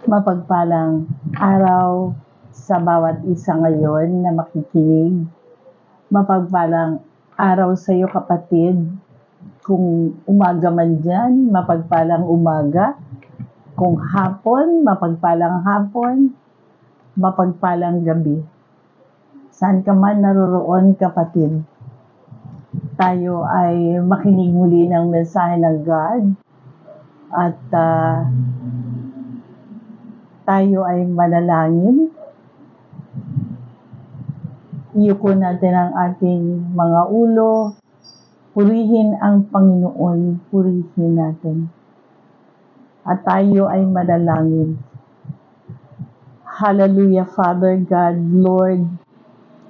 Mapagpalang araw sa bawat isa ngayon na makikinig. Mapagpalang araw sa iyo, kapatid. Kung umaga man dyan, mapagpalang umaga. Kung hapon, mapagpalang hapon. Mapagpalang gabi. Saan ka man naroroon, kapatid, tayo ay makinig muli ng mensahe ng God at tayo ay manalangin. Iyuko natin ang ating mga ulo. Purihin ang Panginoon. Purihin natin. At tayo ay manalangin. Hallelujah, Father God, Lord.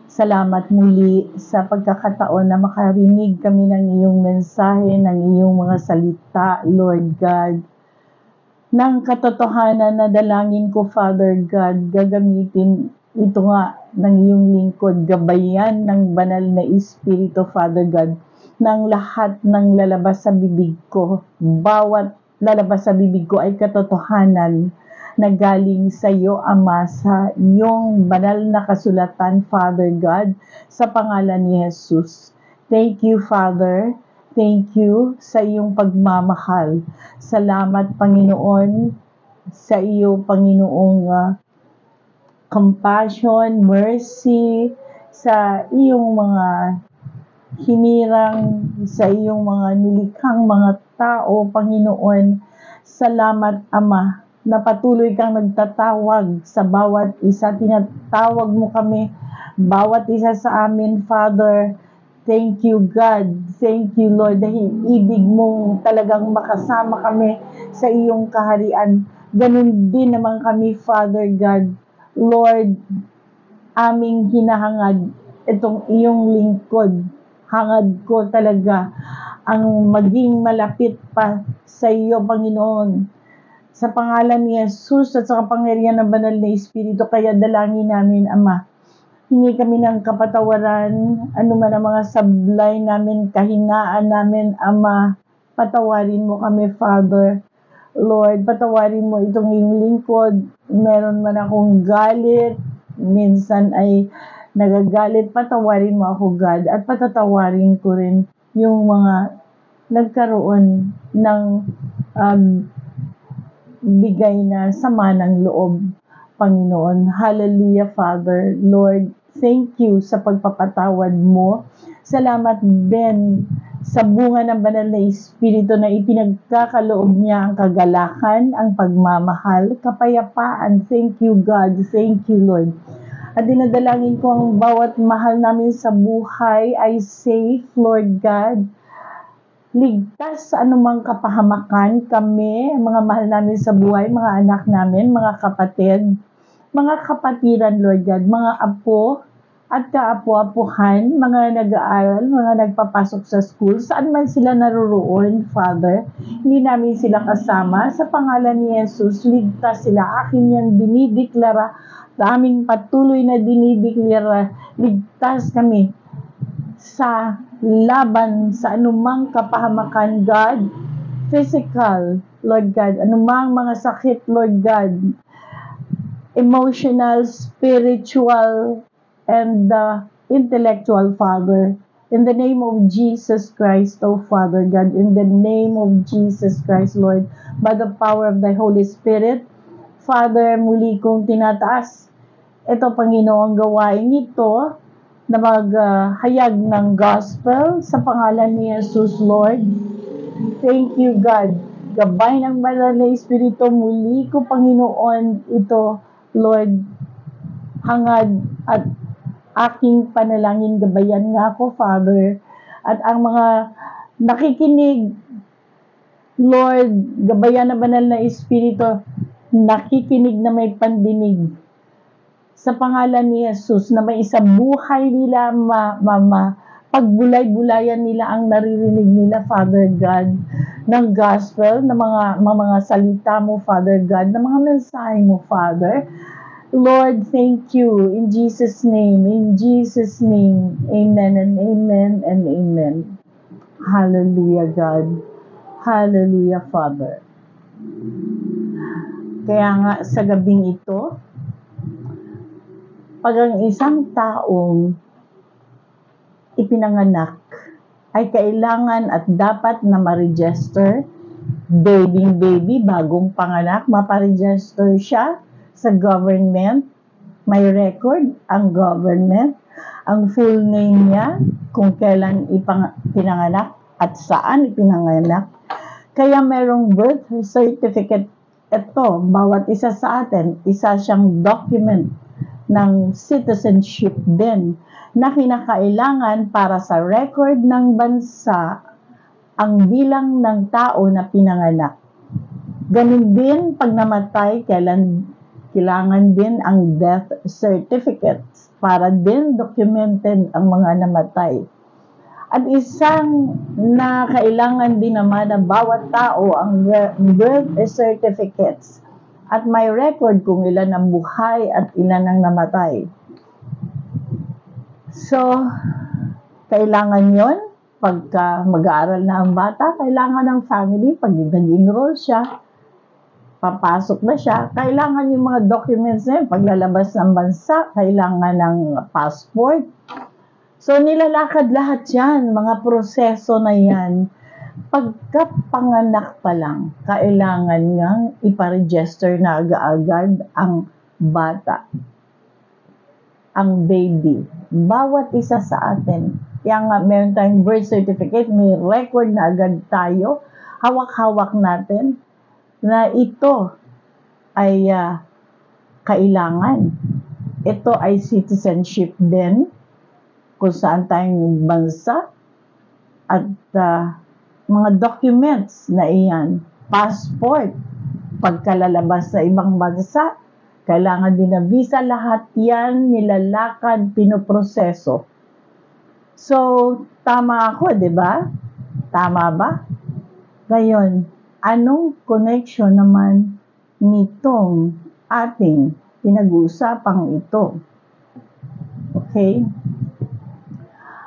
Salamat muli sa pagkakataon na makarinig kami ng iyong mensahe, ng iyong mga salita, Lord God. Ng katotohanan na dalangin ko, Father God, gagamitin ito nga ng iyong lingkod, gabayan ng banal na Espiritu, Father God, ng lahat ng lalabas sa bibig ko. Bawat lalabas sa bibig ko ay katotohanan na galing sa iyo, Ama, sa iyong banal na kasulatan, Father God, sa pangalan ni Jesus. Thank you, Father. Thank you sa iyong pagmamahal. Salamat, Panginoon, sa iyo, Panginoong compassion, mercy, sa iyong mga hinirang, sa iyong mga nilikhang mga tao, Panginoon. Salamat, Ama, na patuloy kang nagtatawag sa bawat isa. Tinatawag mo kami, bawat isa sa amin, Father. Thank you, God. Thank you, Lord, dahil ibig mong talagang makasama kami sa iyong kaharian. Ganun din naman kami, Father God. Lord, aming hinahangad itong iyong lingkod. Hangad ko talaga ang maging malapit pa sa iyo, Panginoon. Sa pangalan ni Jesus at sa kapangyarihan ng banal na Espiritu, kaya dalangin namin, Ama. Hingi kami ng kapatawaran, anuman ang mga sablay namin, kahinaan namin, Ama. Patawarin mo kami, Father. Lord, patawarin mo itong iyong lingkod. Meron man akong galit, minsan ay nagagalit, patawarin mo ako, God. At patatawarin ko rin yung mga nagkaroon ng bigay na sama ng loob, Panginoon. Hallelujah, Father. Lord, thank you sa pagpapatawad mo. Salamat din sa bunga ng banal na Espiritu na ipinagkakaloob niya ang kagalakan, ang pagmamahal, kapayapaan. Thank you, God. Thank you, Lord. At dinadalangin ko ang bawat mahal namin sa buhay ay safe, Lord God. Ligtas sa anumang kapahamakan kami, mga mahal namin sa buhay, mga anak namin, mga kapatid, mga kapatiran, Lord God, mga apo at kaapo-apuhan, mga nag-aaral, mga nagpapasok sa school, saan man sila naroroon, Father, hindi namin sila kasama. Sa pangalan ni Jesus, ligtas sila. Akin yan dinideklara, aming patuloy na dinideklara, ligtas kami sa laban sa anumang kapahamakan, God, physical, Lord God, anumang mga sakit, Lord God, emotional, spiritual, and intellectual, Father. In the name of Jesus Christ, O Father God, in the name of Jesus Christ, Lord, by the power of the Holy Spirit, Father, muli kong tinataas ito, Panginoon, gawain ito na maghayag ng gospel sa pangalan ni Jesus, Lord. Thank you, God. Gabay ng banal na Espiritu, muli ko, Panginoon, ito, Lord, hangad at aking panalangin, gabayan nga ako, Father, at ang mga nakikinig, Lord, gabayan ng banal na Espiritu, nakikinig na may pandinig, sa pangalan ni Jesus, na may isang buhay nila, pagbulay-bulayan nila ang naririnig nila, Father God, ng gospel, ng mga salita mo, Father God, ng mga mensahe mo, Father. Lord, thank you. In Jesus' name, amen and amen and amen. Hallelujah, God. Hallelujah, Father. Kaya nga sa gabing ito, pag ang isang taong ipinanganak ay kailangan at dapat na ma-register, baby, bagong panganak, maparegister siya sa government, may record ang government, ang full name niya, kung kailan pinanganak at saan ipinanganak. Kaya merong birth certificate. Ito, bawat isa sa atin, isa siyang document ng citizenship din na kinakailangan para sa record ng bansa ang bilang ng tao na pinanganak. Ganun din pag namatay, kailangan din ang death certificates para din documented ang mga namatay. At isang na kailangan din naman na bawat tao ang birth certificates at may record kung ilan ang buhay at ilan ang namatay. So, kailangan yon pagka mag-aaral na ang bata, kailangan ng family, pag nag-enroll siya, papasok na siya, kailangan yung mga documents na yun, paglalabas ng bansa, kailangan ng passport. So, nilalakad lahat yan, mga proseso na yan. Pagkapanganak pa lang, kailangan ngang iparegister na agad ang bata, ang baby. Bawat isa sa atin. Kaya nga, meron tayong birth certificate, may record na agad tayo, hawak-hawak natin, na ito ay kailangan. Ito ay citizenship din, kung saan tayong bansa, at mga documents na iyan, passport, pagkalalabas sa ibang bansa, kailangan din na visa, lahat yan nilalakad, pinoproseso. So, tama ako, di ba? Tama ba? Ngayon, anong connection naman nitong ating pinag-uusapang ito? Okay?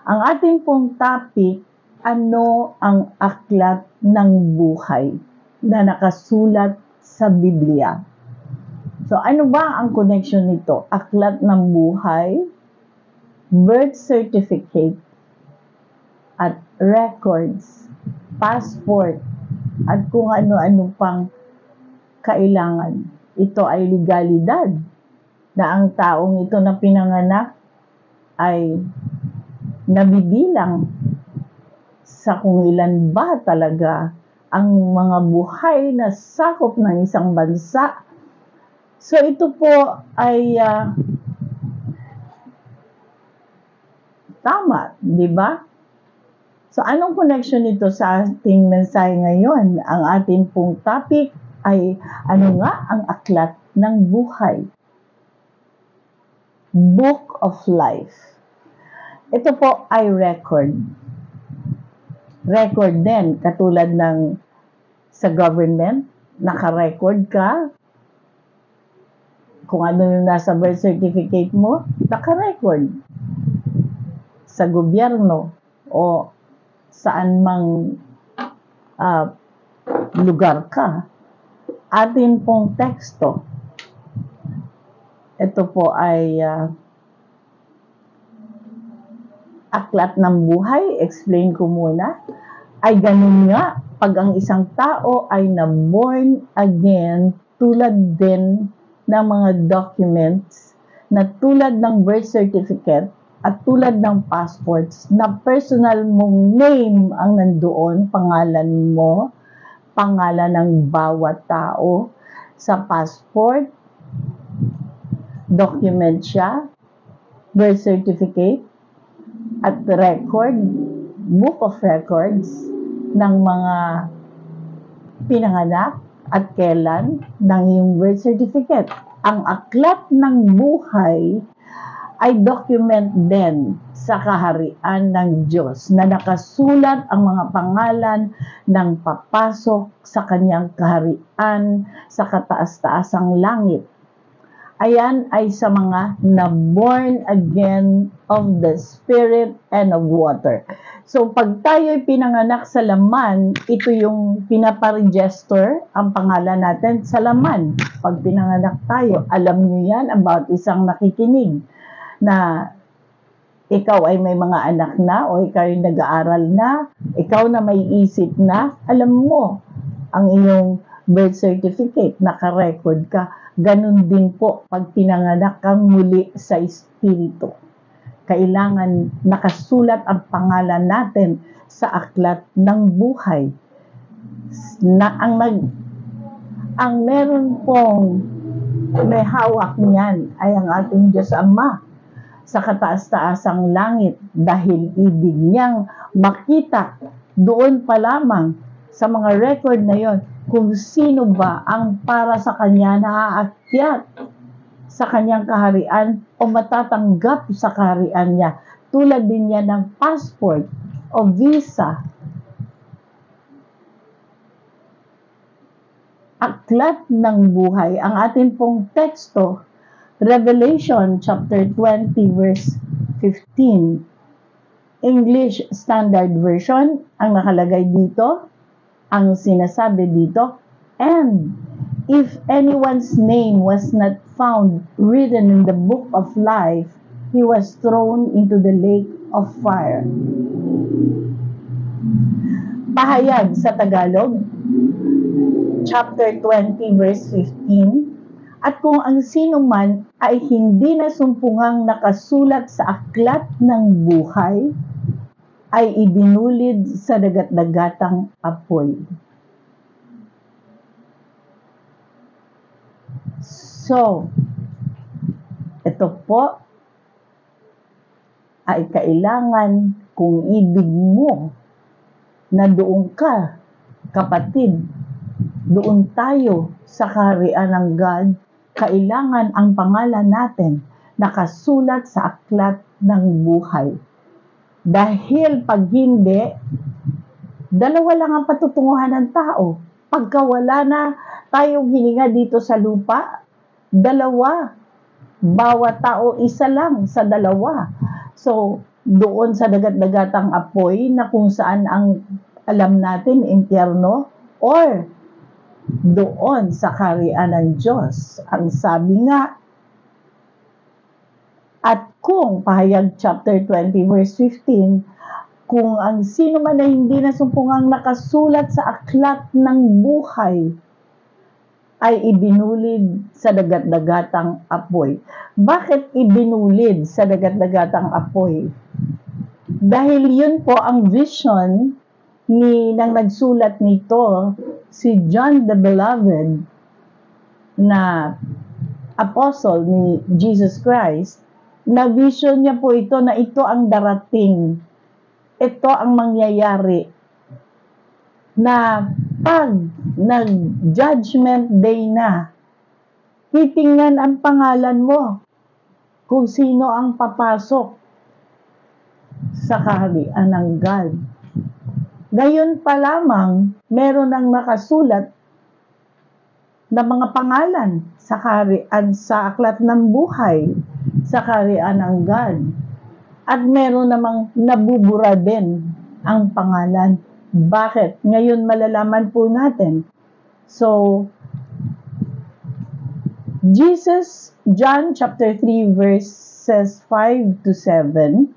Ang ating pong topic, ano ang aklat ng buhay na nakasulat sa Biblia? So, ano ba ang connection nito? Aklat ng buhay, birth certificate, at records, passport, at kung ano-ano pang kailangan. Ito ay legalidad na ang taong ito na pinanganak ay nabibilang sa kung ilan ba talaga ang mga buhay na sakop ng isang bansa. So ito po ay tama, di ba? So anong connection nito sa ating mensahe ngayon? Ang ating pong topic ay ano nga ang aklat ng buhay? Book of Life. Ito po ay record. Record din, katulad ng sa government, naka-record ka. Kung ano yung nasa birth certificate mo, naka-record. Sa gobyerno o saan mang lugar ka. Atin pong teksto. Ito po ay aklat ng buhay, explain ko muna, ay ganun nga, pag ang isang tao ay na-born again, tulad din ng mga documents, na tulad ng birth certificate, at tulad ng passports, na personal mong name ang nandoon, pangalan mo, pangalan ng bawat tao, sa passport, document siya, birth certificate, at record, book of records ng mga pinanganak at kailan ng iyong birth certificate. Ang aklat ng buhay ay document din sa kaharian ng Diyos na nakasulat ang mga pangalan ng papasok sa kanyang kaharian sa kataas-taasang langit. Ayan ay sa mga na born again of the Spirit and of water. So, pag tayo'y pinanganak sa laman, ito yung pinaparegister ang pangalan natin sa laman. Pag pinanganak tayo, alam nyo yan about isang nakikinig na ikaw ay may mga anak na o ikaw ay nag-aaral na, ikaw na may isip na, alam mo ang iyong birth certificate, naka-record ka. Ganun din po pag pinanganak kang muli sa Espiritu. Kailangan nakasulat ang pangalan natin sa aklat ng buhay. Na ang meron pong may hawak niyan ay ang ating Diyos Ama sa kataas-taasang langit dahil ibig niyang makita doon pa lamang sa mga record na yon kung sino ba ang para sa kanya naaakyat sa kanyang kaharian o matatanggap sa kaharian niya. Tulad din niya ng passport o visa. Aklat ng buhay. Ang atin pong teksto, Revelation chapter 20 verse 15. English Standard Version ang nakalagay dito. Ang sinasabi dito, and if anyone's name was not found written in the book of life, he was thrown into the lake of fire. Pahayag sa Tagalog, chapter 20 verse 15. At kung ang sino man ay hindi nasumpungang nakasulat sa aklat ng buhay, ay ibinulid sa dagat-dagatang apoy. So, ito po ay kailangan kung ibig mo na doon ka, kapatid, doon tayo sa kaharian ng God, kailangan ang pangalan natin nakasulat sa aklat ng buhay. Dahil pag hindi, dalawa lang ang patutunguhan ng tao. Pagka wala na tayong hininga dito sa lupa, dalawa. Bawat tao, isa lang sa dalawa. So, doon sa dagat-dagatang apoy na kung saan ang alam natin, impyerno, or doon sa kaharian ng Diyos. Ang sabi nga, at kung pahayag chapter 20 verse 15, kung ang sino man ay hindi nasumpungang nakasulat sa aklat ng buhay, ay ibinulid sa dagat-dagatang apoy. Bakit ibinulid sa dagat-dagatang apoy? Dahil yun po ang vision nang nagsulat nito, si John the Beloved, na apostle ni Jesus Christ, na vision niya po ito na ito ang darating. Ito ang mangyayari. Na pag nag-judgment day na, titingnan ang pangalan mo kung sino ang papasok sa kaharian ng God. Gayon pa lamang, meron ang nakasulat na mga pangalan sa kaharian sa aklat ng buhay, sa kaharian ng God. At meron namang nabubura din ang pangalan. Bakit? Ngayon malalaman po natin. So, John chapter 3 verses 5 to 7,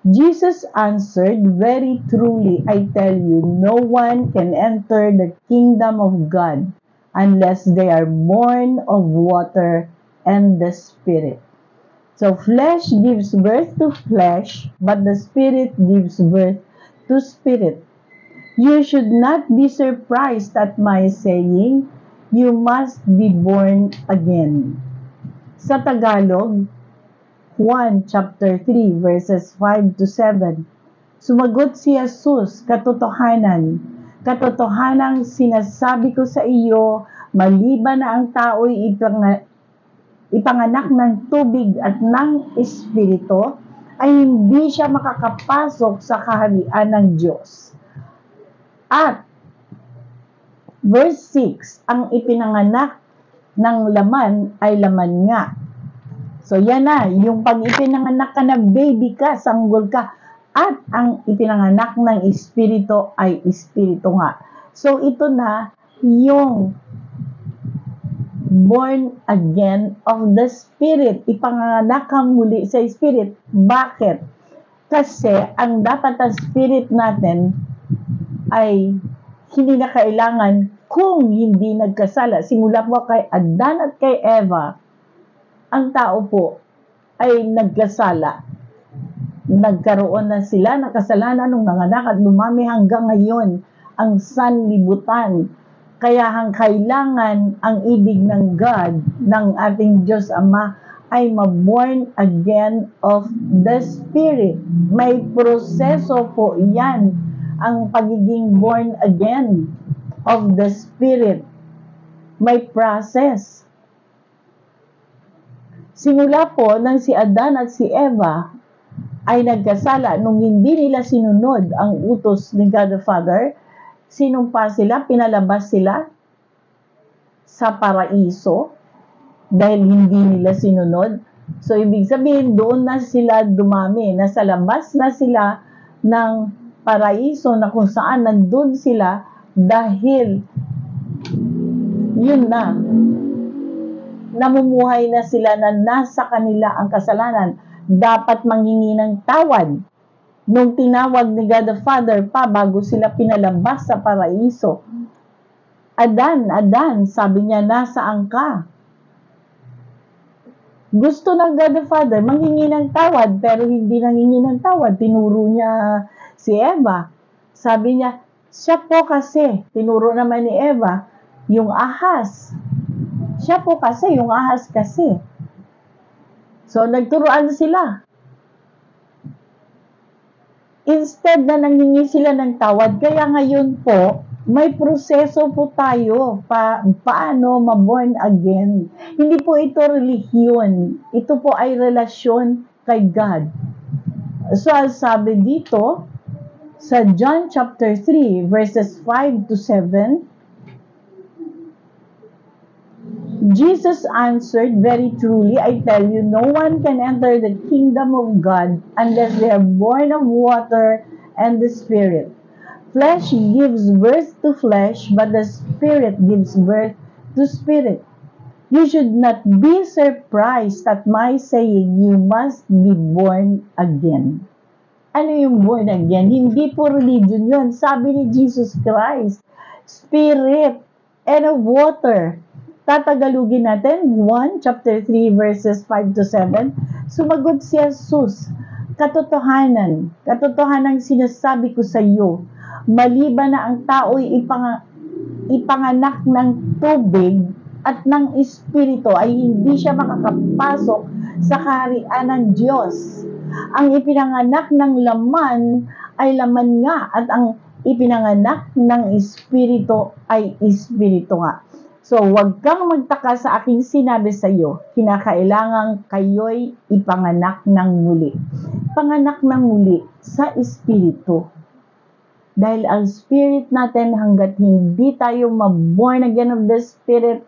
Jesus answered, very truly, I tell you, no one can enter the kingdom of God unless they are born of water and the Spirit. So, flesh gives birth to flesh, but the Spirit gives birth to spirit. You should not be surprised at my saying, you must be born again. Sa Tagalog, 1 chapter 3 verses 5 to 7. Sumagot si Jesus, katotohanang sinasabi ko sa iyo, maliban na ang tao'y ipanganak ng tubig at ng Espiritu, ay hindi siya makakapasok sa kaharian ng Diyos. At verse 6, ang ipinanganak ng laman ay laman nga. So yan na, yung pag ipinanganak ka na baby ka, sanggol ka, at ang ipinanganak ng espiritu ay espiritu nga. So ito na yung born again of the Spirit. Ipanganak kang muli sa Spirit. Bakit? Kasi ang dapat ang Spirit natin ay hindi na kailangan kung hindi nagkasala. Simula po kay Adan at kay Eva, ang tao po ay nagkasala. Nagkaroon na sila ng kasalanan nung nanganak at lumami hanggang ngayon ang sanlibutan. Kaya kailangan ang ibig ng God, ng ating Diyos Ama, ay ma-born again of the Spirit. May proseso po yan, ang pagiging born again of the Spirit. May process. Simula po nang si Adan at si Eva ay nagkasala nung hindi nila sinunod ang utos ni God the Father, sinumpa sila, pinalabas sila sa paraiso dahil hindi nila sinunod. So, ibig sabihin, doon na sila dumami. Nasa labas na sila ng paraiso na kung saan nandun sila dahil yun na. Namumuhay na sila na nasa kanila ang kasalanan. Dapat manghingi ng tawad. Nung tinawag ni God the Father pa bago sila pinalabas sa paraiso, Adan, Adan, sabi niya, nasaan ka? Gusto ng God the Father manghingi ng tawad, pero hindi nanghingi ng tawad. Tinuro niya si Eva. Sabi niya, siya po kasi, tinuro naman ni Eva, yung ahas. Siya po kasi, yung ahas kasi. So, nagturuan sila. Instead na nanghingi sila ng tawad, kaya ngayon po, may proseso po tayo paano ma-born again. Hindi po ito relihiyon. Ito po ay relasyon kay God. So, sabi dito, sa John chapter 3, verses 5 to 7, Jesus answered, very truly, I tell you, no one can enter the kingdom of God unless they are born of water and the Spirit. Flesh gives birth to flesh, but the Spirit gives birth to spirit. You should not be surprised at my saying, you must be born again. Ano yung born again? Hindi po religion yun. Sabi ni Jesus Christ, Spirit and of water. Tatagalugin natin, 1 chapter 3 verses 5 to 7. Sumagot si Jesus, katotohanan sinasabi ko sa iyo, maliban na ang tao'y ipanganak ng tubig at ng espiritu ay hindi siya makakapasok sa kaharian ng Diyos. Ang ipinanganak ng laman ay laman nga at ang ipinanganak ng espiritu ay espiritu nga. So, huwag kang magtaka sa aking sinabi sa iyo, kinakailangan kayo'y ipanganak ng muli. Panganak ng muli sa espiritu. Dahil ang spirit natin, hanggat hindi tayo ma-born again of the Spirit,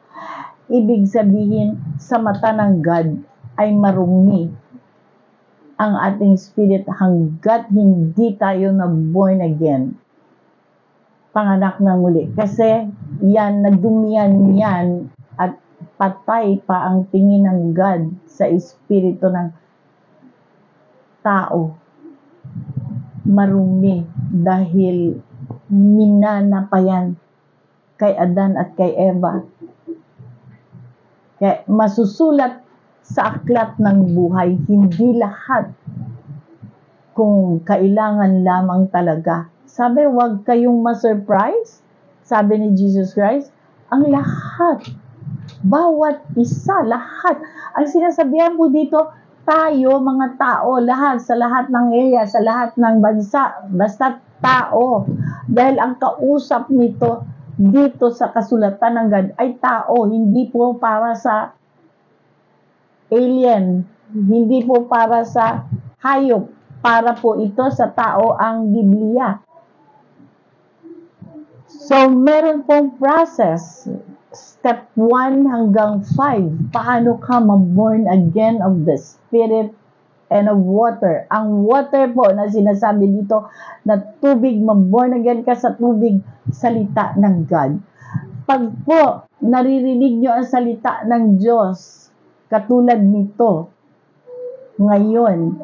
ibig sabihin, sa mata ng God ay marumi ang ating spirit hanggat hindi tayo na-born again. Panganak ng muli. Kasi yan, nagdumihan yan at patay pa ang tingin ng God sa espiritu ng tao. Marumi dahil minana pa yan kay Adan at kay Eva. Kaya masusulat sa aklat ng buhay, hindi lahat kung kailangan lamang talaga. Sabi, huwag kayong ma-surprise. Sabi ni Jesus Christ, ang lahat, bawat isa, lahat. Ang sinasabihan po dito, tayo, mga tao, lahat, sa lahat ng area, sa lahat ng bansa, basta tao. Dahil ang kausap nito, dito sa kasulatan ng God, ay tao, hindi po para sa alien, hindi po para sa hayop, para po ito sa tao ang Biblia. So, meron pong process. step 1 hanggang 5. Paano ka ma-born again of the Spirit and of water. Ang water po na sinasabi dito na tubig, ma-born again ka sa tubig, salita ng God. Pag po naririnig nyo ang salita ng Diyos, katulad nito, ngayon,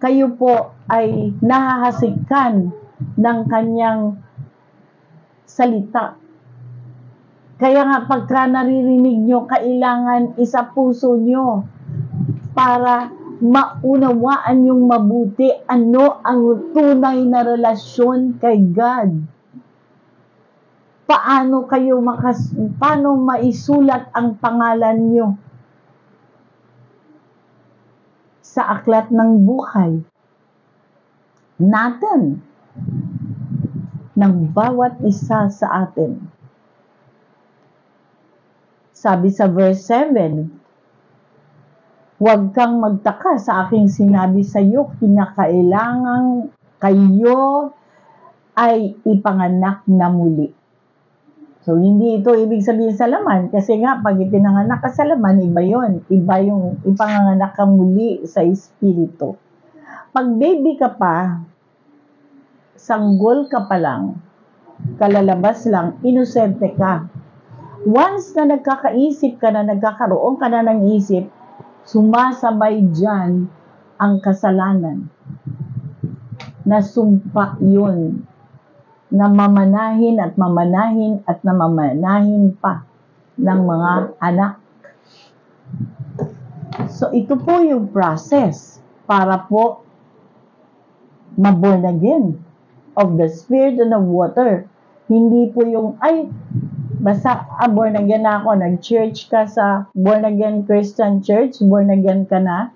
kayo po ay nahahasikan ng kanyang salita. Kaya nga pagka naririnig nyo, kailangan isa puso nyo para maunawaan yung mabuti ano ang tunay na relasyon kay God. Paano paano maisulat ang pangalan nyo sa aklat ng buhay natin ng bawat isa sa atin. Sabi sa verse 7, huwag kang magtaka sa aking sinabi sa iyo, kinakailangan kayo ay ipanganak na muli. So, hindi ito ibig sabihin sa laman. Kasi nga, pag ipinanganak ka sa laman, iba yun. Iba yung ipanganak ka muli sa espiritu. Pag baby ka pa, sanggol ka pa lang, kalalabas lang, inosente ka. Once na nagkakaisip ka na, nagkakaroon ka na ng isip, sumasabay dyan ang kasalanan. Nasumpa yun. Na mamanahin at mamanahin at namamanahin pa ng mga anak. So, ito po yung process para po ma-born again of the Spirit and of water. Hindi po yung, basta born again na ako, nag-church ka sa born again Christian church, born again ka na.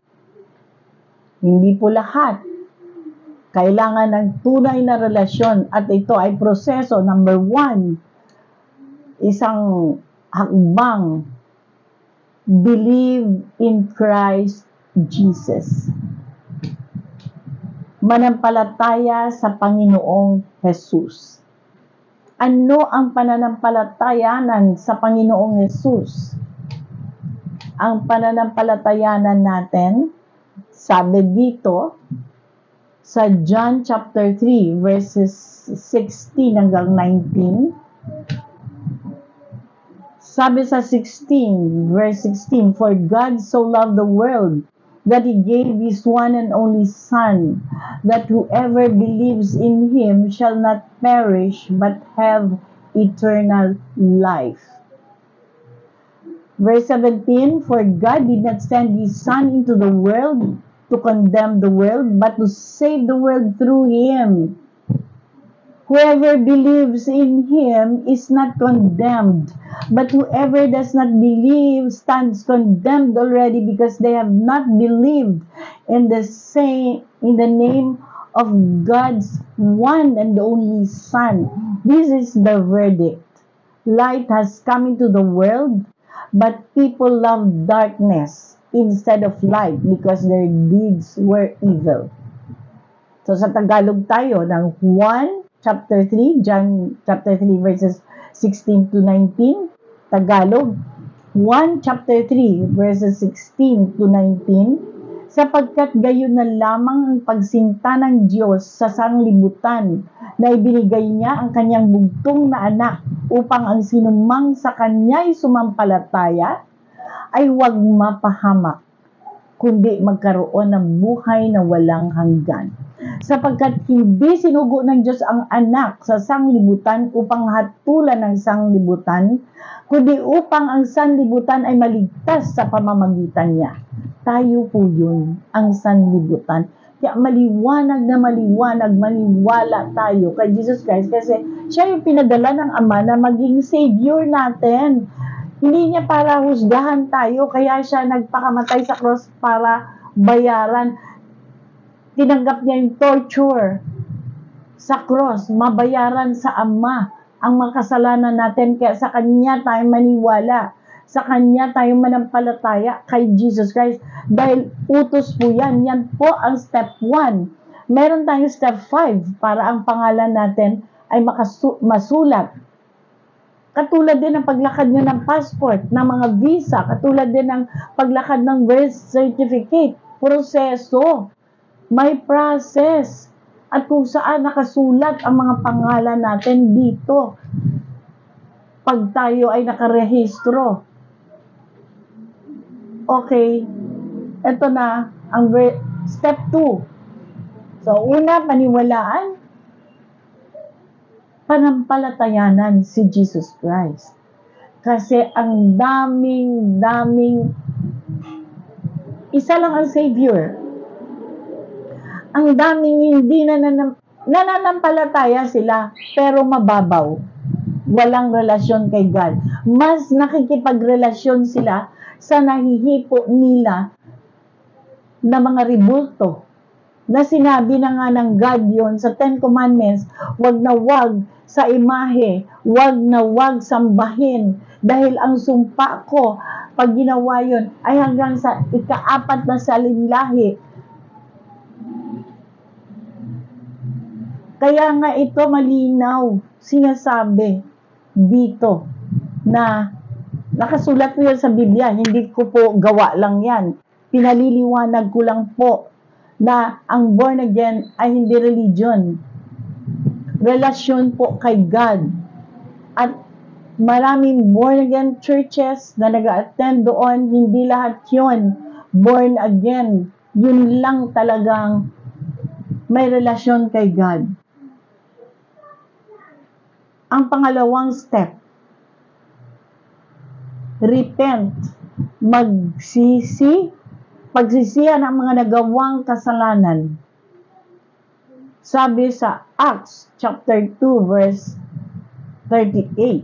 Hindi po lahat. Kailangan ng tunay na relasyon at ito ay proseso. Number 1, isang hakbang, believe in Christ Jesus. Manampalataya sa Panginoong Jesus. Ano ang pananampalatayanan sa Panginoong Jesus? Ang pananampalatayanan natin, sabi dito, sa John chapter 3 verses 16 hanggang 19. Sabi sa 16, verse 16, for God so loved the world that He gave His one and only Son, that whoever believes in Him shall not perish but have eternal life. Verse 17, for God did not send His Son into the world to condemn the world, but to save the world through Him. Whoever believes in Him is not condemned, but whoever does not believe stands condemned already, because they have not believed in the name of God's one and only Son. This is the verdict. Light has come into the world, but people love darkness instead of light because their deeds were evil. So sa Tagalog tayo ng 1 chapter 3, John chapter 3 verses 16 to 19. Tagalog, 1 chapter 3 verses 16 to 19. Sapagkat gayon na lamang ang pagsinta ng Diyos sa sanglibutan na ibinigay niya ang kanyang bugtong na anak upang ang sinumang sa kanya'y sumampalataya ay huwag mapahamak, kundi magkaroon ng buhay na walang hanggan. Sapagkat hindi sinugo ng Diyos ang anak sa sanglibutan upang hatulan ng sanglibutan, kundi upang ang sanglibutan ay maligtas sa pamamagitan niya. Tayo po yun, ang sanglibutan. Kaya maliwanag na maliwanag, maniwala tayo kay Jesus Christ kasi siya yung pinadala ng Ama na maging Savior natin. Hindi niya para husgahan tayo, kaya siya nagpakamatay sa cross para bayaran. Tinanggap niya yung torture sa cross, mabayaran sa Ama ang mga kasalanan natin. Kaya sa Kanya tayo maniwala, sa Kanya tayo manampalataya kay Jesus Christ. Dahil utos po yan. Yan po ang step 1. Meron tayong step 5 para ang pangalan natin ay masulat Katulad din ng paglakad nyo ng passport, ng mga visa, katulad din ng paglakad ng birth certificate. Proseso. May process. At kung saan nakasulat ang mga pangalan natin dito. Pag tayo ay nakarehistro. Okay. Ito na ang step 2. So, una, paniwalaan. Panampalatayanan si Jesus Christ. Kasi ang daming isa lang ang Savior. Ang daming hindi nananampalataya sila, pero mababaw. Walang relasyon kay God. Mas nakikipagrelasyon sila sa nahihipo nila na mga ribulto. Na sinabi na nga ng God yon sa Ten Commandments, wag na wag sa imahe, wag na wag sambahin. Dahil ang sumpa ko, pag ginawa yon, ay hanggang sa ika-4 na salinlahi. Kaya nga ito malinaw, sinasabi dito na nakasulat ko yan sa Biblia, hindi ko po gawa lang yan. Pinaliliwanag ko lang po na ang born again ay hindi religion. Relasyon po kay God. At maraming born again churches na nag-attend doon, hindi lahat yun born again. Yun lang talagang may relasyon kay God. Ang pangalawang step, repent, pagsisihan ang mga nagawang kasalanan. Sabi sa Acts chapter 2 verse 38,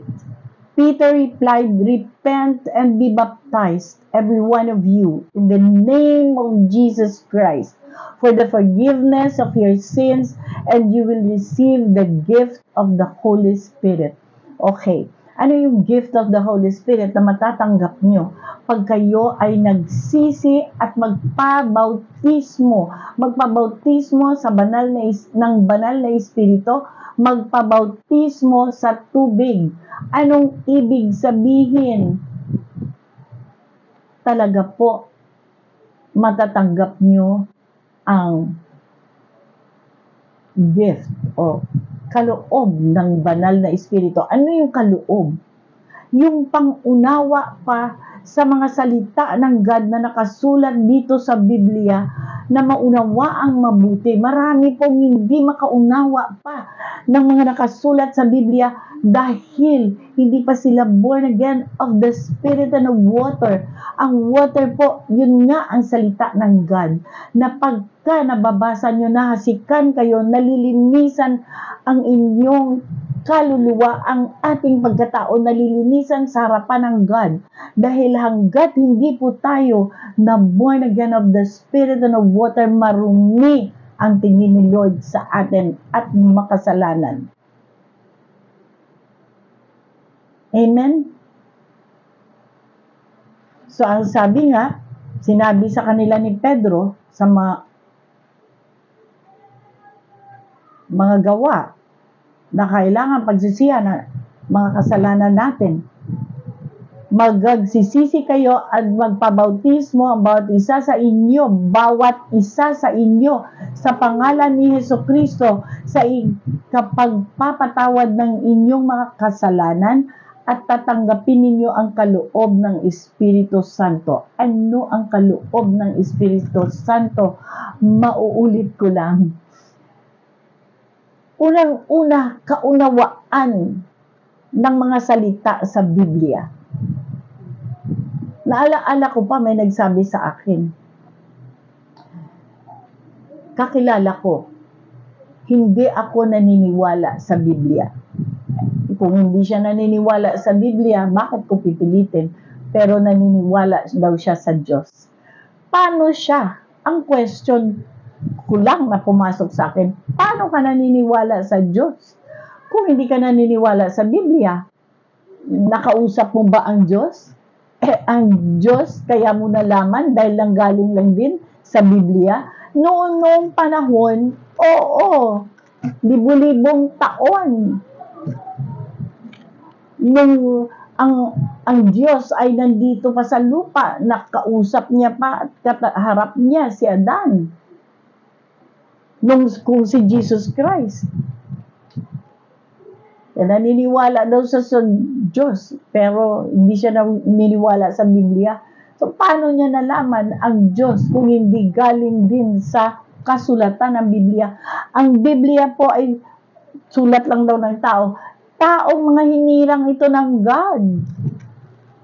Peter replied, repent and be baptized, every one of you, in the name of Jesus Christ, for the forgiveness of your sins, and you will receive the gift of the Holy Spirit. Okay, ano yung gift of the Holy Spirit na matatanggap nyo pag kayo ay nagsisi at magpabautismo sa banal na Espiritu, magpabautismo sa tubig. Anong ibig sabihin? Talaga po, matatanggap nyo ang gift o kaloob ng banal na Espiritu. Ano yung kaloob? Yung pangunawa pa sa mga salita ng God na nakasulat dito sa Biblia na maunawa ang mabuti. Marami pong hindi makaunawa pa ng mga nakasulat sa Biblia dahil hindi pa sila born again of the Spirit and of water. Ang water po, yun nga ang salita ng God. Na pagka nababasa nyo, nahasikan kayo, nalilinisan ang inyong kaluluwa, ang ating pagkatao, nalilinisan sa harapan ng God. Dahil hanggat hindi po tayo na born again of the Spirit and of water, marumi ang tingin ni Lord sa atin at makasalanan. Amen? So, ang sabi nga, sinabi sa kanila ni Pedro sa mga gawa na kailangan pagsisihan ng mga kasalanan natin. Magagsisisi kayo at magpabautismo ang bawat isa sa inyo sa pangalan ni Jesucristo sa kapagpapatawad ng inyong mga kasalanan at tatanggapin ninyo ang kaloob ng Espiritu Santo. Ano ang kaloob ng Espiritu Santo? Mauulit ko lang. Unang-una, kaunawaan ng mga salita sa Biblia. Naalaala ko pa, may nagsabi sa akin, kakilala ko, hindi ako naniniwala sa Biblia. Kung hindi siya naniniwala sa Biblia, bakit ko pipilitin? Pero naniniwala daw siya sa Diyos. Paano siya? Ang question ko lang na pumasok sa akin, paano ka naniniwala sa Diyos? Kung hindi ka naniniwala sa Biblia, nakausap mo ba ang Diyos? Ang Diyos, kaya mo nalaman dahil lang galing lang din sa Biblia. Noong panahon, oo, libu-libong taon nung ang Diyos ay nandito pa sa lupa, nakausap niya pa at harap niya si Adan. Kung si Jesus Christ. Naniniwala daw sa Diyos, pero hindi siya naniniwala sa Biblia. So, paano niya nalaman ang Diyos kung hindi galing din sa kasulatan ng Biblia? Ang Biblia po ay sulat lang daw ng tao. Taong mga hinirang ito ng God.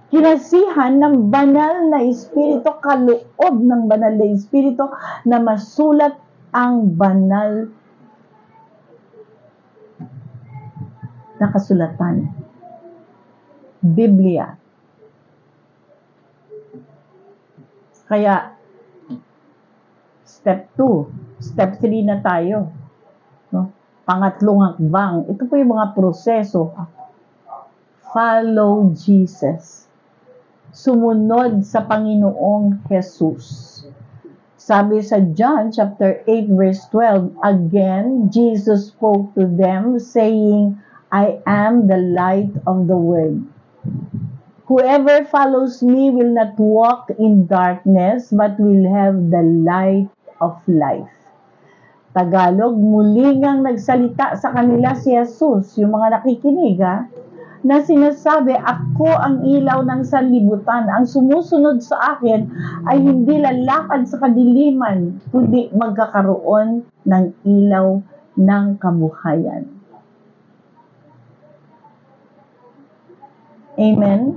Kinasihan ng banal na Espiritu, kaloob ng banal na Espiritu na masulat ang banal na kasulatan. Biblia. Kaya, step 2, step 3 na tayo. No? Pangatlong hakbang. Ito po yung mga proseso. Follow Jesus. Sumunod sa Panginoong Jesus. Sabi sa John chapter 8 verse 12, again, Jesus spoke to them saying, I am the light of the world. Whoever follows me will not walk in darkness, but will have the light of life. Tagalog, muling ang nagsalita sa kanila si Jesus, yung mga nakikinig na sinasabi, ako ang ilaw ng sanlibutan. Ang sumusunod sa akin ay hindi lalakad sa kadiliman, kundi magkakaroon ng ilaw ng kabuhayan. Amen?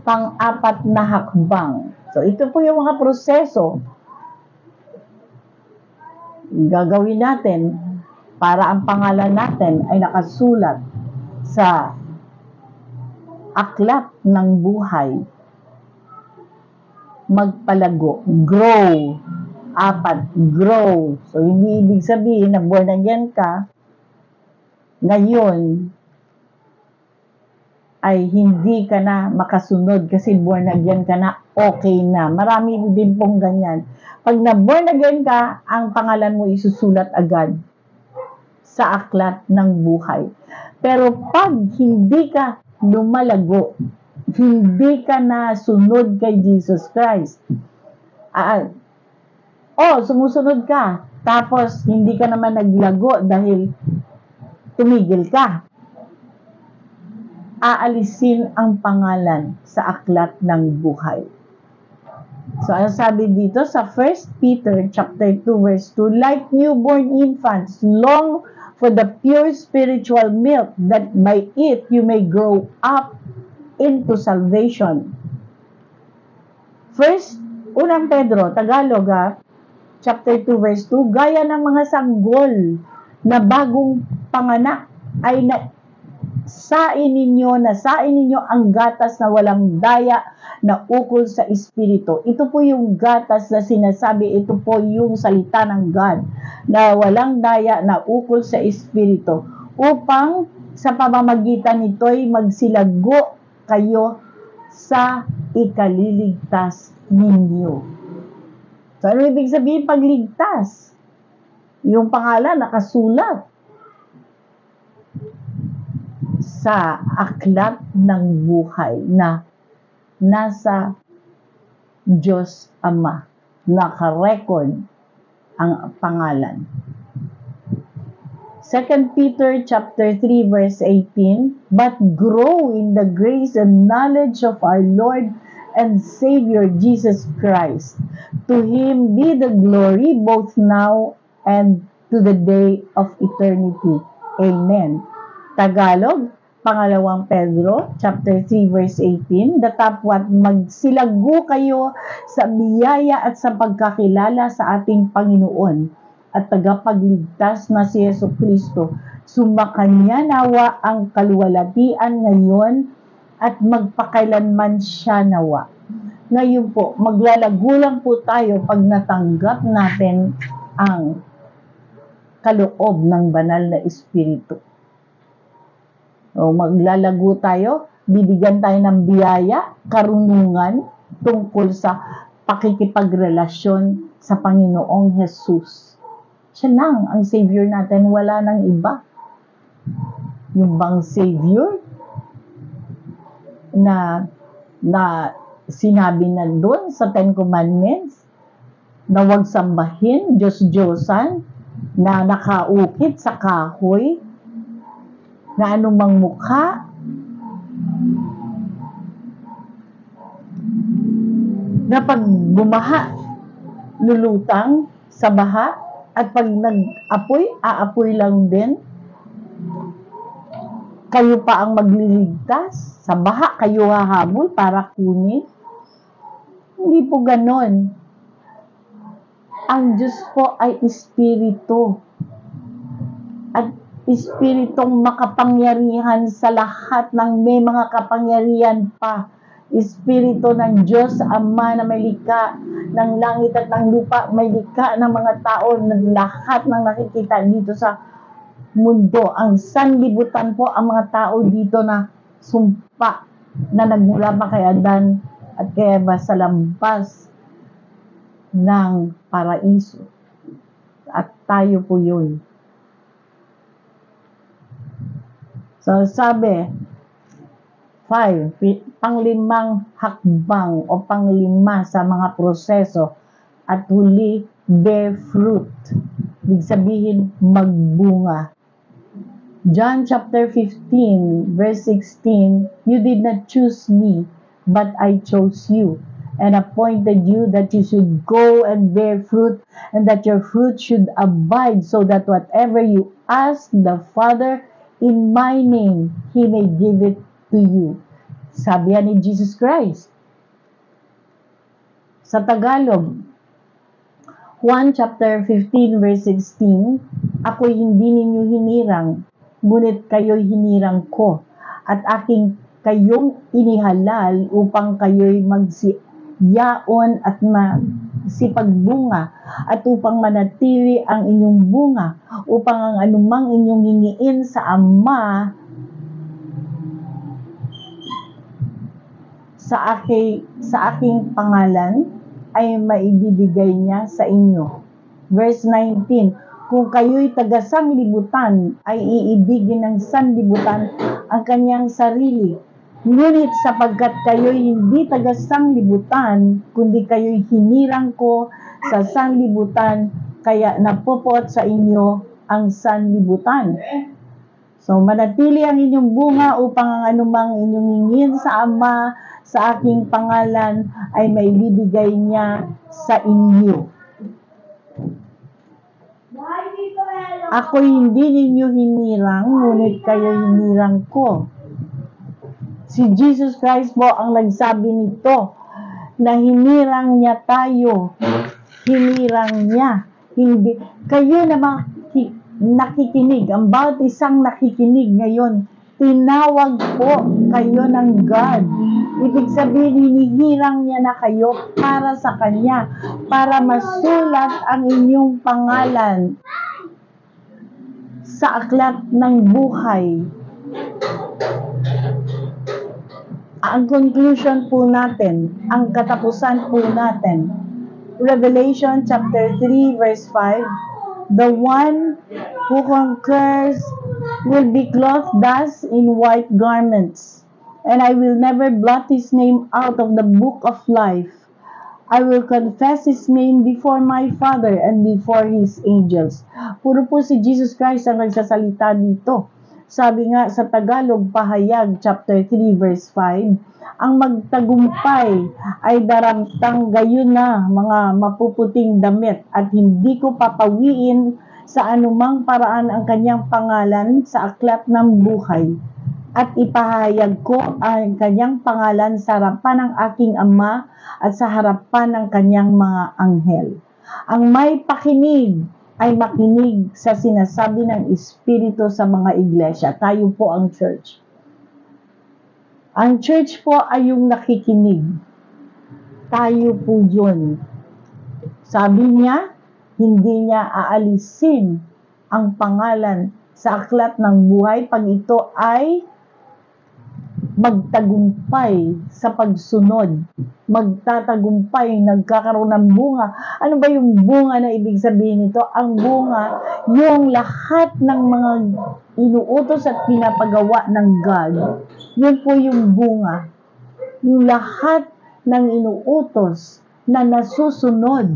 Pang-apat na hakbang. So, ito po yung mga proseso gagawin natin para ang pangalan natin ay nakasulat sa aklat ng buhay. Magpalago. Grow. 4, grow. So, hindi ibig sabihin na born again ka, ngayon, ay hindi ka na makasunod kasi born again ka na, okay na. Marami din pong ganyan. Pag na born again ka, ang pangalan mo isusulat agad sa aklat ng buhay. Pero pag hindi ka lumalago, hindi ka na sunod kay Jesus Christ, sumusunod ka, tapos hindi ka naman naglago dahil tumigil ka, aalisin ang pangalan sa aklat ng buhay. So, ang sabi dito sa 1 Peter chapter 2 verse 2, like newborn infants, long for the pure spiritual milk, that by it you may grow up into salvation. First, unang Pedro, Tagalog, chapter 2 verse 2, gaya ng mga sanggol na bagong panganak ay nasain ninyo ang gatas na walang daya na ukol sa Espiritu. Ito po yung gatas na sinasabi, ito po yung salita ng God na walang daya na ukol sa Espiritu, upang sa pamamagitan nito'y magsilago kayo sa ikaliligtas ninyo. So, ano ibig sabihin pagligtas? Yung pangalan nakasulat sa aklat ng buhay na nasa Diyos Ama. Naka-record ang pangalan. 2 Peter chapter 3 verse 18, but grow in the grace and knowledge of our Lord and Savior Jesus Christ. To Him be the glory both now and to the day of eternity. Amen. Tagalog, pangalawang Pedro, chapter 3, verse 18, datapwat magsilago kayo sa biyaya at sa pagkakilala sa ating Panginoon at tagapagligtas na si Jesucristo. Sumakanya nawa ang kaluwalhatian ngayon at magpakailanman siya nawa. Ngayon po, maglalago lang po tayo pag natanggap natin ang kaloob ng banal na Espiritu. O maglalago tayo, bibigyan tayo ng biyaya, karunungan tungkol sa pakikipagrelasyon sa Panginoong Jesus. Siya lang ang Savior natin, wala nang iba. Yung bang Savior na sinabi na doon sa Ten Commandments na huwag sambahin, Diyos-Diyosan, na nakaukit sa kahoy, na anumang mukha, na pag bumaha, lulutang sa baha, at pag nag-apoy, aapoy lang din. Kayo pa ang magliligtas. Sa baha, kayo hahabol para kunin. Hindi po ganon. Ang Diyos po ay Espiritu. At Espiritong makapangyarihan sa lahat ng may mga kapangyarihan pa. Espiritu ng Diyos Ama na may likha ng langit at ng lupa, may likha ng mga tao, ng lahat ng nakikita dito sa mundo. Ang sanlibutan po ang mga tao dito na sumpa na nagmula pa kay Adan at kay Eva sa lampas ng paraiso. At tayo po yun. So sabi, 5, panglimang hakbang o panglima sa mga proseso at huli, bear fruit. Ibig sabihin, magbunga. John chapter 15, verse 16, you did not choose me, but I chose you and appointed you that you should go and bear fruit and that your fruit should abide so that whatever you ask the Father in my name, He may give it to you. Sabi ni Jesus Christ. Sa Tagalog, 1 chapter 15 verse 16, ako'y hindi ninyo hinirang, ngunit kayo'y hinirang ko, at aking kayong inihalal upang kayo'y magsiyaon at magsipagbunga, at upang manatili ang inyong bunga, upang ang anumang inyong hingiin sa Ama sa aking pangalan ay maibibigay niya sa inyo. Verse 19, kung kayo'y taga-sanglibutan, ay iibigin ng sanlibutan ang kanyang sarili. Ngunit sapagkat kayo'y hindi taga-sanglibutan, kundi kayo'y hinirang ko sa sanlibutan, kaya napupuot sa inyo ang sanlibutan. So, manatili ang inyong bunga upang ang anumang inyong hingin sa Ama sa aking pangalan ay maibibigay niya sa inyo. Ako'y hindi ninyo hinirang, ngunit kayo hinirang ko. Si Jesus Christ po ang nagsabi nito, na hinirang niya tayo. Hinirang niya. Hindi. Kayo na nakikinig, ang bawat isang nakikinig ngayon, tinawag po kayo ng God. Ibig sabihin, hinihirang niya na kayo para sa Kanya, para masulat ang inyong pangalan sa aklat ng buhay. Ang conclusion po natin, ang katapusan po natin, Revelation chapter 3 verse 5, the one who conquers will be clothed thus in white garments, and I will never blot his name out of the book of life. I will confess his name before my Father and before his angels. Puro po si Jesus Christ ang nagsasalita dito. Sabi nga sa Tagalog, Pahayag chapter 3 verse 5, ang magtagumpay ay daramtang gayon na mga mapuputing damit, at hindi ko papawiin sa anumang paraan ang kanyang pangalan sa aklat ng buhay, at ipahayag ko ang kanyang pangalan sa harapan ng aking Ama at sa harapan ng kanyang mga anghel. Ang may pakinig ay makinig sa sinasabi ng Espiritu sa mga iglesia. Tayo po ang church. Ang church po ay yung nakikinig. Tayo po yun. Sabi niya, hindi niya aalisin ang pangalan sa aklat ng buhay pag ito ay magtagumpay sa pagsunod. Magtatagumpay, nagkakaroon ng bunga. Ano ba yung bunga na ibig sabihin nito? Ang bunga, yung lahat ng mga inuutos at pinapagawa ng God. Yun po yung bunga. yung lahat ng inuutos na nasusunod,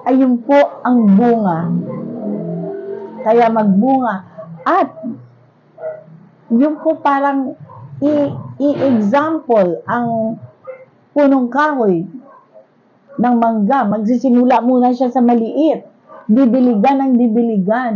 ayun po ang bunga. Kaya magbunga. At yung po parang i-example ang punong kahoy ng mangga. Magsisimula muna siya sa maliit. Didiligan ng didiligan.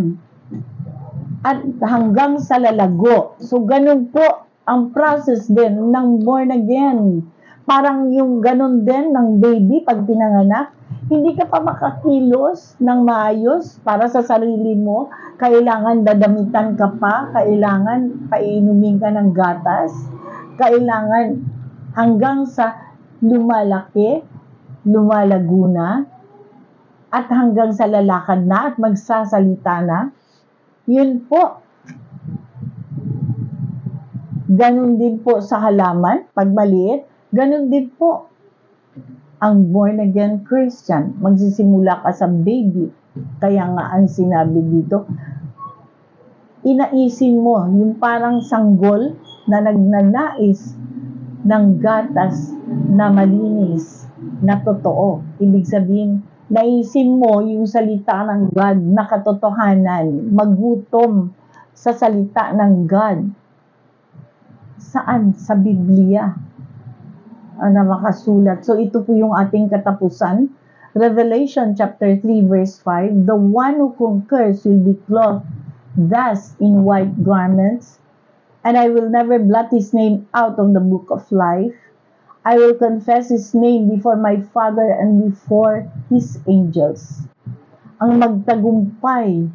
At hanggang sa lalago. So, ganun po ang process din ng born again. Parang yung ganun din ng baby pag pinanganak. Hindi ka pa makakilos ng maayos para sa sarili mo. Kailangan dadamitan ka pa. Kailangan painumin ka ng gatas. Kailangan hanggang sa lumalaki, lumalago na, at hanggang sa lalakad na at magsasalita na. Yun po. Ganun din po sa halaman, pag maliit. Ganun din po ang born again Christian. Magsisimula ka sa baby. Kaya nga ang sinabi dito, inaisin mo yung parang sanggol na nagnanais ng gatas na malinis, na totoo. Ibig sabihin, naisin mo yung salita ng God na katotohanan. Magutom sa salita ng God. Saan? Sa Biblia na makasulat. So ito po yung ating katapusan. Revelation chapter 3 verse 5, the one who conquers will be clothed thus in white garments, and I will never blot his name out of the book of life. I will confess his name before my Father and before his angels. Ang magtagumpay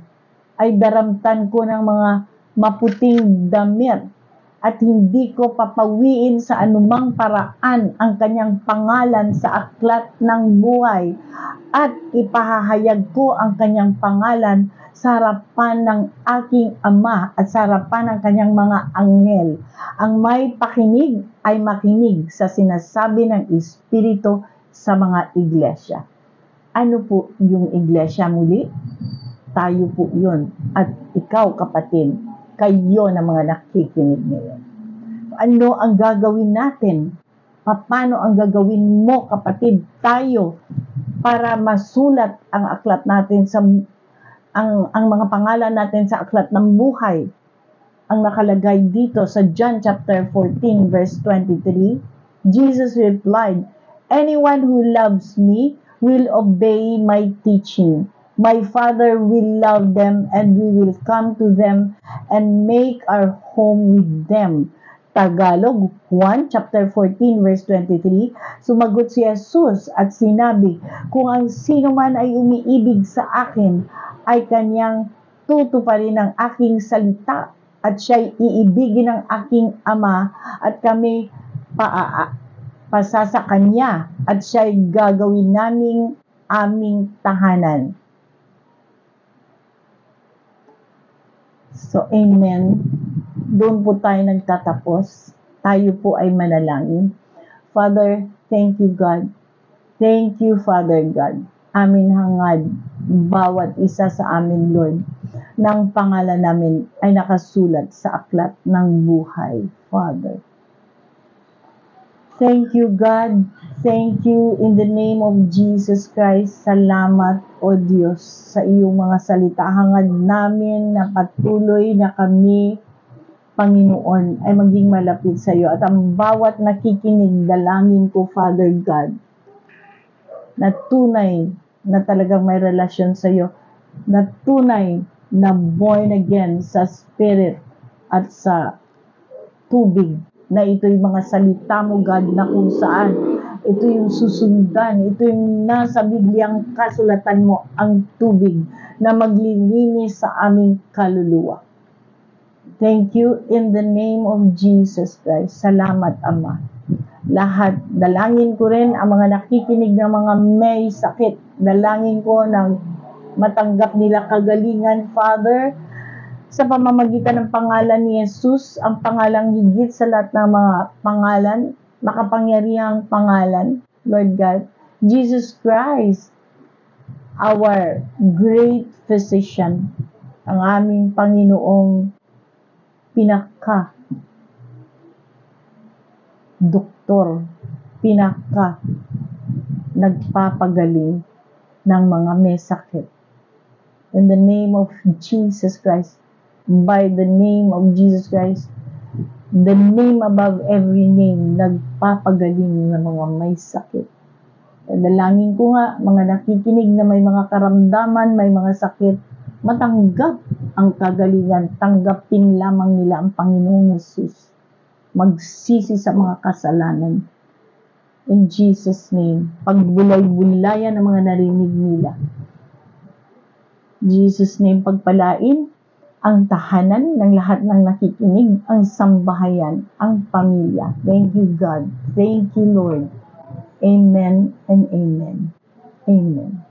ay daramtan ko ng mga maputing damit at hindi ko papawiin sa anumang paraan ang kanyang pangalan sa aklat ng buhay at ipahahayag ko ang kanyang pangalan sa harapan ng aking Ama at sa harapan ng kanyang mga anghel. Ang may pakinig ay makinig sa sinasabi ng Espiritu sa mga iglesia. Ano po yung iglesia muli? Tayo po yun. At ikaw, kapatid, kayo na mga nakikinig ngayon. Ano ang gagawin natin? Paano ang gagawin mo, kapatid, tayo, para masulat ang aklat natin sa ang mga pangalan natin sa aklat ng buhay? Ang nakalagay dito sa John chapter 14 verse 23, Jesus replied, anyone who loves me will obey my teaching. My Father will love them and we will come to them and make our home with them. Tagalog 1 chapter 14 verse 23, sumagot si Jesus at sinabi, kung ang sino man ay umiibig sa akin ay kanyang tutuparin ang aking salita at siya'y iibigin ng aking Ama at kami pasasa kanya at siya'y gagawin naming aming tahanan. So, amen. Doon po tayo nagtatapos. Tayo po ay manalangin. Father, thank you God. Thank you Father God. Amin hangad bawat isa sa amin Lord ng pangalan namin ay nakasulat sa aklat ng buhay, Father. Thank you God. Thank you in the name of Jesus Christ. Salamat o Diyos sa iyong mga salita. Hangad namin na patuloy na kami, Panginoon, ay maging malapit sa iyo. At ang bawat nakikinig, dalangin ko, Father God, na tunay na talagang may relasyon sa iyo, na tunay na born again sa spirit at sa tubig, na ito yung mga salita mo, God, na kung saan ito yung susundan, ito yung nasa Bibliang kasulatan mo, ang tubig na maglilinis sa aming kaluluwa. Thank you in the name of Jesus Christ. Salamat, Ama. Lahat, dalangin ko rin ang mga nakikinig ng mga may sakit. Dalangin ko na matanggap nila kagalingan, Father, sa pamamagitan ng pangalan ni Jesus, ang pangalang higit sa lahat ng mga pangalan, makapangyarihang pangalan, Lord God, Jesus Christ, our great physician, ang aming Panginoong pinaka doktor, pinaka nagpapagaling ng mga may sakit. In the name of Jesus Christ, by the name of Jesus Christ, the name above every name, nagpapagaling ng mga may sakit. Dalangin ko nga, mga nakikinig na may mga karamdaman, may mga sakit, matanggap ang kagalingan, tanggapin lamang nila ang Panginoong Yesus. Magsisi sa mga kasalanan. In Jesus' name, pagbulay-bulayan ang mga narinig nila. Jesus' name, pagpalain ang tahanan ng lahat ng nakikinig, ang sambahayan, ang pamilya. Thank you, God. Thank you, Lord. Amen and amen. Amen.